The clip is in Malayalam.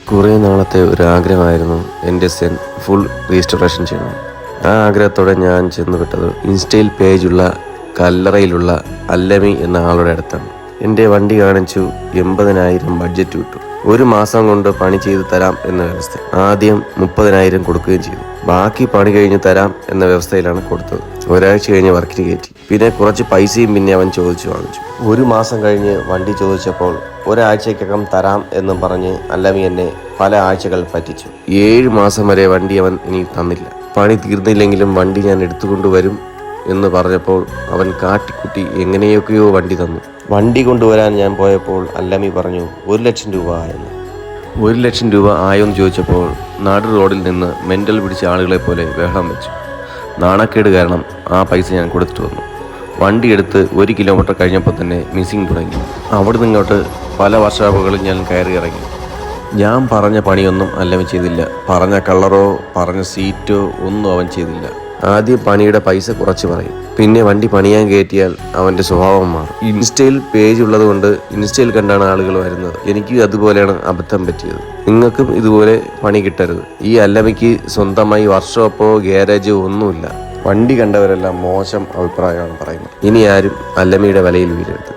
കുറേ നാളത്തെ ഒരു ആഗ്രഹമായിരുന്നു എൻ്റെ സെൻ ഫുൾ റീസ്റ്റോറേഷൻ ചെയ്യണം. ആ ആഗ്രഹത്തോടെ ഞാൻ ചെന്നുവിട്ടത് ഇൻസ്റ്റയിൽ പേജുള്ള കല്ലറയിലുള്ള അല്ലമി എന്ന ആളുടെ അടുത്താണ്. എൻ്റെ വണ്ടി കാണിച്ചു 80,000 ബഡ്ജറ്റ് വിട്ടു. ഒരു മാസം കൊണ്ട് പണി ചെയ്ത് തരാം എന്ന വ്യവസ്ഥ. ആദ്യം 30,000 കൊടുക്കുകയും ചെയ്തു. ബാക്കി പണി കഴിഞ്ഞ് തരാം എന്ന വ്യവസ്ഥയിലാണ് കൊടുത്തത്. ഒരാഴ്ച കഴിഞ്ഞ് വർക്കിന് കയറ്റി. പിന്നെ കുറച്ച് പൈസയും പിന്നെ അവൻ ചോദിച്ചു വാങ്ങിച്ചു. ഒരു മാസം കഴിഞ്ഞ് വണ്ടി ചോദിച്ചപ്പോൾ ഒരാഴ്ചക്കകം തരാം എന്നും പറഞ്ഞ് അല്ലമി എന്നെ പല ആഴ്ചകൾ പറ്റിച്ചു. 7 മാസം വരെ വണ്ടി അവൻ ഇനി തന്നില്ല. പണി തീർന്നില്ലെങ്കിലും വണ്ടി ഞാൻ എടുത്തുകൊണ്ടുവരും എന്ന് പറഞ്ഞപ്പോൾ അവൻ കാട്ടിക്കുട്ടി എങ്ങനെയൊക്കെയോ വണ്ടി തന്നു. വണ്ടി കൊണ്ടുവരാൻ ഞാൻ പോയപ്പോൾ അല്ലമി പറഞ്ഞു 1,00,000 രൂപ എന്ന്. 1,00,000 രൂപ ആയോന്ന് ചോദിച്ചപ്പോൾ നാട് റോഡിൽ നിന്ന് മെൻ്റൽ പിടിച്ച ആളുകളെ പോലെ ബഹളം വെച്ചു. നാണക്കേട് കാരണം ആ പൈസ ഞാൻ കൊടുത്തിട്ട് വന്നു. വണ്ടി എടുത്ത് 1 കിലോമീറ്റർ കഴിഞ്ഞപ്പോൾ തന്നെ മിസ്സിങ് തുടങ്ങി. അവിടെ നിന്നിങ്ങോട്ട് പല വർക്ക്ഷോപ്പുകളും ഞാൻ കയറി ഇറങ്ങി. ഞാൻ പറഞ്ഞ പണിയൊന്നും അല്ലമി ചെയ്തില്ല. പറഞ്ഞ കളറോ പറഞ്ഞ സീറ്റോ ഒന്നും അവൻ ചെയ്തില്ല. ആദ്യം പണിയുടെ പൈസ കുറച്ച് പറയും, പിന്നെ വണ്ടി പണിയാൻ കയറ്റിയാൽ അവൻ്റെ സ്വഭാവം മാറും. ഇൻസ്റ്റയിൽ പേജ് ഉള്ളത് കൊണ്ട് ഇൻസ്റ്റയിൽ കണ്ടാണ് ആളുകൾ വരുന്നത്. എനിക്കും അതുപോലെയാണ് അബദ്ധം പറ്റിയത്. നിങ്ങൾക്കും ഇതുപോലെ പണി കിട്ടരുത്. ഈ അല്ലമിക്ക് സ്വന്തമായി വർക്ക്ഷോപ്പോ ഗ്യാരേജോ ഒന്നുമില്ല. വണ്ടി കണ്ടവരെല്ലാം മോശം അഭിപ്രായമാണ് പറയുന്നത്. ഇനി ആരും അല്ലമിയുടെ വലയിൽ വീഴരുത്.